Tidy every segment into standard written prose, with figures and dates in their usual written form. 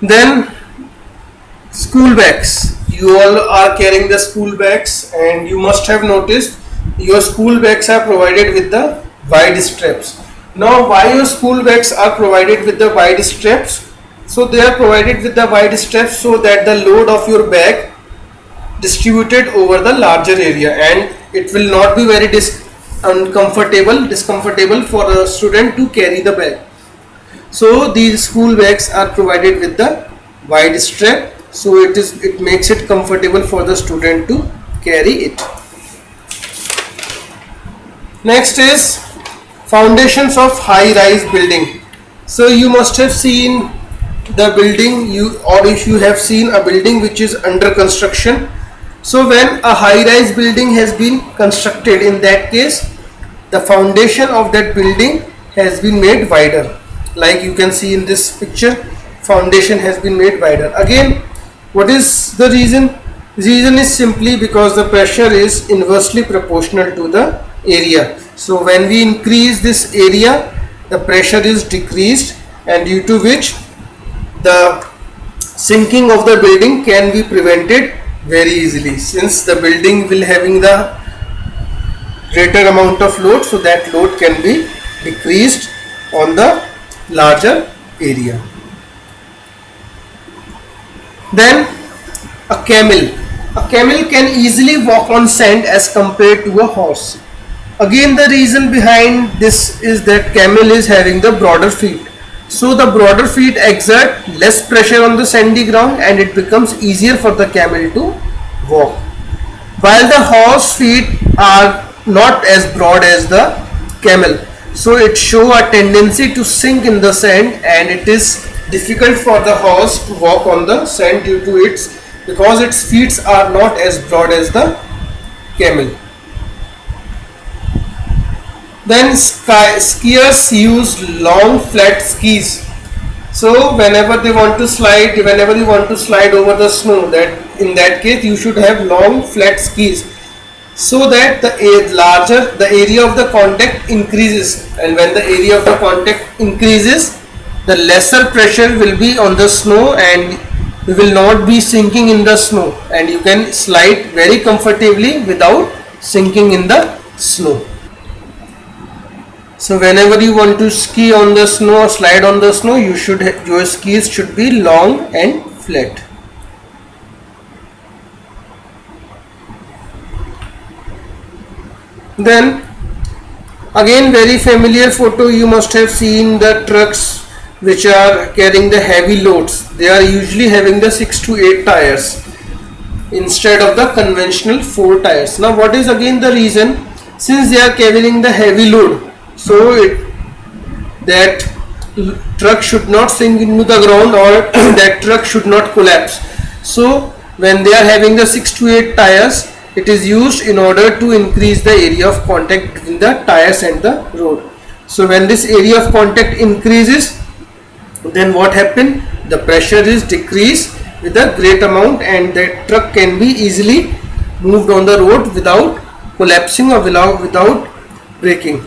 Then school bags. You all are carrying the school bags, and you must have noticed your school bags are provided with the wide straps. Now, why your school bags are provided with the wide straps? So they are provided with the wide straps so that the load of your bag distributed over the larger area, and it will not be very discomfortable for a student to carry the bag. So these school bags are provided with the wide strap, so it makes it comfortable for the student to carry it. Next is foundations of high rise building. So you must have seen the building, or if you have seen a building which is under construction. So when a high rise building has been constructed, in that case the foundation of that building has been made wider. Like you can see in this picture, foundation has been made wider. Again, what is the reason? Reason is simply because the pressure is inversely proportional to the area. So when we increase this area, the pressure is decreased, and due to which the sinking of the building can be prevented very easily, since the building will having the greater amount of load, so that load can be decreased on the larger area. Then a camel. A camel can easily walk on sand as compared to a horse. Again, the reason behind this is that camel is having the broader feet. So the broader feet exert less pressure on the sandy ground, and it becomes easier for the camel to walk. While the horse feet are not as broad as the camel, so it show a tendency to sink in the sand, and it is difficult for the horse to walk on the sand due to because its feet are not as broad as the camel. Then skiers use long flat skis. So whenever you want to slide over the snow, that in that case you should have long flat skis, so that the area of the contact increases, and when the area of the contact increases, the lesser pressure will be on the snow, and you will not be sinking in the snow, and you can slide very comfortably without sinking in the snow. So whenever you want to ski on the snow or slide on the snow, your skis should be long and flat. Then again, very familiar photo, you must have seen the trucks which are carrying the heavy loads. They are usually having the 6 to 8 tires instead of the conventional 4 tires. Now what is again the reason? Since they are carrying the heavy load, so that truck should not sink into the ground, or that truck should not collapse. So when they are having the 6 to 8 tires, it is used in order to increase the area of contact between the tires and the road. So when this area of contact increases, then what happens? The pressure is decreased with a great amount, and that truck can be easily moved on the road without collapsing or without breaking.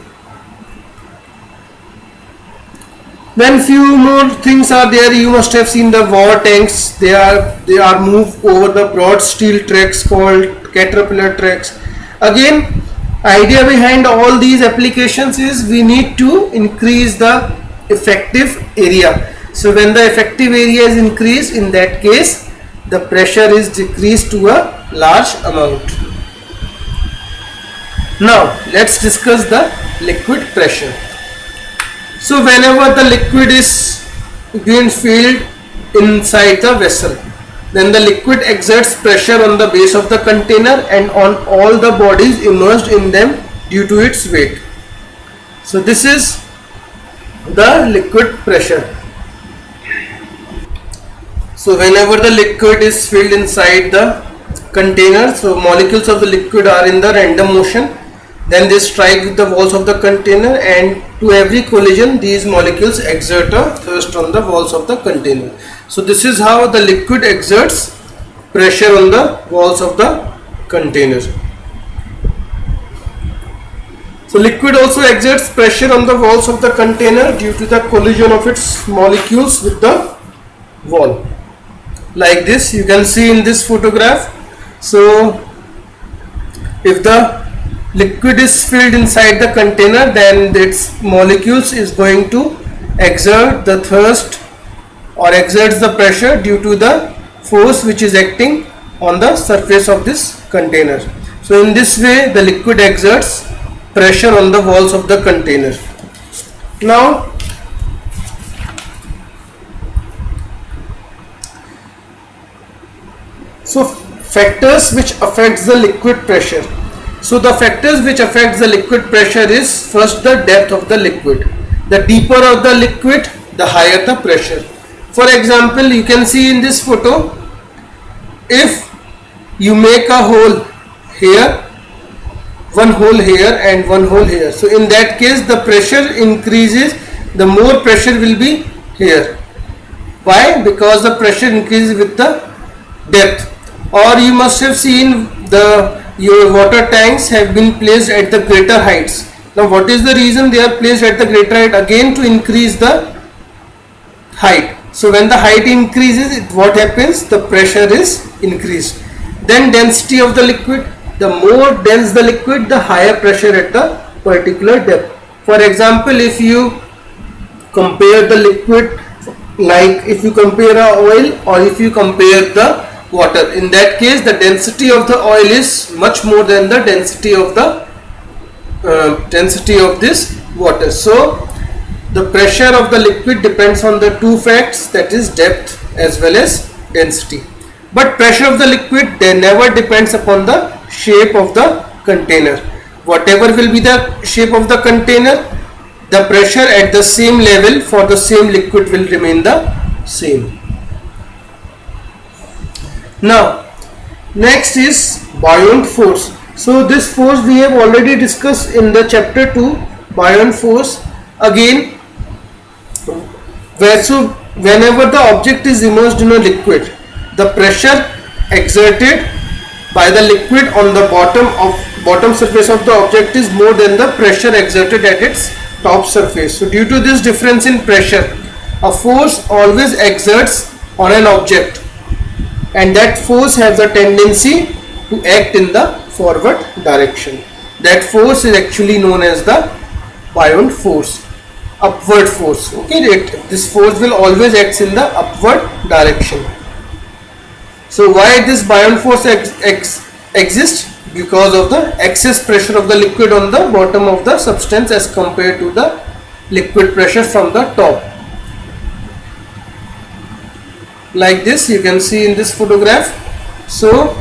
Then few more things are there. You must have seen the war tanks. They are moved over the broad steel tracks called caterpillar tracks. Again, idea behind all these applications is we need to increase the effective area. So when the effective area is increased, in that case the pressure is decreased to a large amount. Now let's discuss the liquid pressure. So whenever the liquid is being filled inside the vessel, then the liquid exerts pressure on the base of the container and on all the bodies immersed in them due to its weight. So this is the liquid pressure. So whenever the liquid is filled inside the container, so molecules of the liquid are in the random motion. Then they strike with the walls of the container, and to every collision these molecules exert a thrust on the walls of the container. So this is how the liquid exerts pressure on the walls of the container. So liquid also exerts pressure on the walls of the container due to the collision of its molecules with the wall. Like this, you can see in this photograph. So if the liquid is filled inside the container, then its molecules is going to exert the thrust or exerts the pressure due to the force which is acting on the surface of this container. So in this way the liquid exerts pressure on the walls of the container. Now factors which affects the liquid pressure. So the factors which affects the liquid pressure is first the depth of the liquid. The deeper of the liquid, the higher the pressure. For example, you can see in this photo, if you make a hole here, one hole here and one hole here, so in that case the pressure increases, the more pressure will be here. Why? Because the pressure increases with the depth. Or you must have seen your water tanks have been placed at the greater heights. Now what is the reason they are placed at the greater height? Again, to increase the height. So when the height increases, what happens? The pressure is increased. Then density of the liquid. The more dense the liquid, the higher pressure at the particular depth. For example, if you compare the liquid, like if you compare a oil or if you compare the water, in that case the density of the oil is much more than the density of this water. So the pressure of the liquid depends on the two facts, that is depth as well as density. But pressure of the liquid, they never depends upon the shape of the container. Whatever will be the shape of the container, the pressure at the same level for the same liquid will remain the same. Now next is buoyant force. So this force we have already discussed in the chapter 2, buoyant force. Again, whenever the object is immersed in a liquid, the pressure exerted by the liquid on the bottom surface of the object is more than the pressure exerted at its top surface. So due to this difference in pressure, a force always exerts on an object, and that force has a tendency to act in the forward direction. That force is actually known as the buoyant force, upward force. Okay, this force will always act in the upward direction. So why this buoyant force exists? Because of the excess pressure of the liquid on the bottom of the substance as compared to the liquid pressure from the top. Like this, you can see in this photograph. So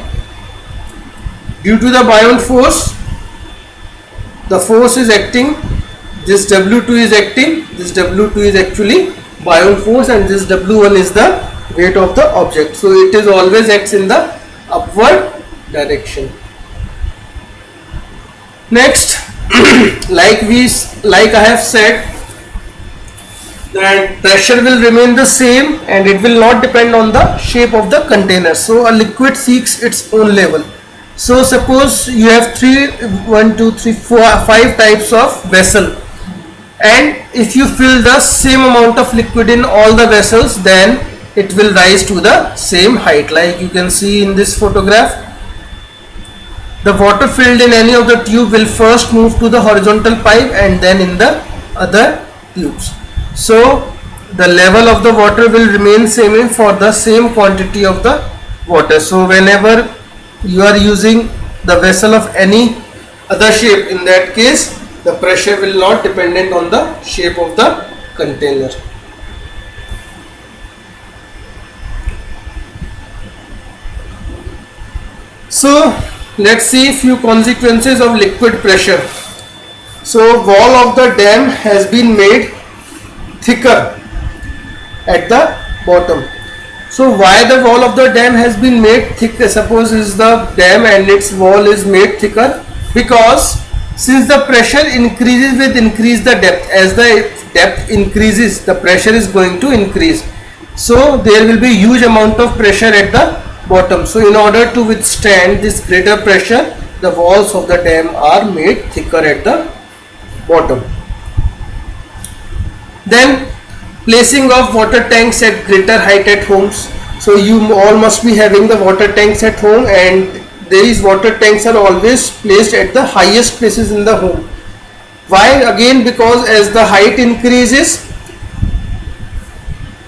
due to the buoyant force, the force is acting, this W2 is acting, this W2 is actually buoyant force, and this W1 is the weight of the object. So it is always acts in the upward direction. Next, like I have said, that pressure will remain the same and it will not depend on the shape of the container. So a liquid seeks its own level. So suppose you have 5 types of vessel, and if you fill the same amount of liquid in all the vessels, then it will rise to the same height. Like you can see in this photograph, the water filled in any of the tube will first move to the horizontal pipe and then in the other tubes. So the level of the water will remain same for the same quantity of the water. So whenever you are using the vessel of any other shape, in that case the pressure will not dependent on the shape of the container. So let's see few consequences of liquid pressure. So wall of the dam has been made thicker at the bottom. So why the wall of the dam has been made thicker? Suppose is the dam and its wall is made thicker, because since the pressure increases with increase the depth, as the depth increases the pressure is going to increase. So there will be huge amount of pressure at the bottom. So in order to withstand this greater pressure, the walls of the dam are made thicker at the bottom. Then Placing of water tanks at greater height at homes. So you all must be having the water tanks at home, and these water tanks are always placed at the highest places in the home. Why? Again, because as the height increases,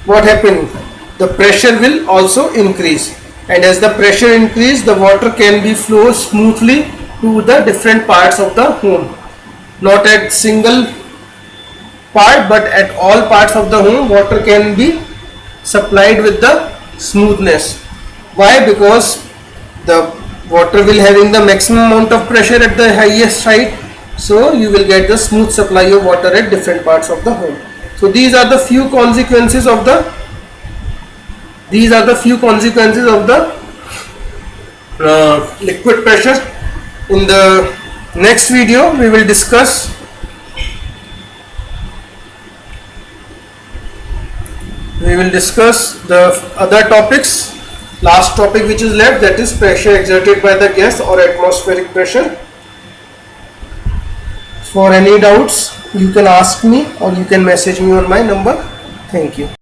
what happens? The pressure will also increase, and as the pressure increase, the water can be flow smoothly to the different parts of the home, not at single part but at all parts of the home. Water can be supplied with the smoothness. Why? Because the water will having the maximum amount of pressure at the highest height, so you will get the smooth supply of water at different parts of the home. So these are the few consequences of the liquid pressure. In the next video we will discuss the other topics. Last topic which is left, that is pressure exerted by the gas or atmospheric pressure. For any doubts, you can ask me or you can message me on my number. Thank you.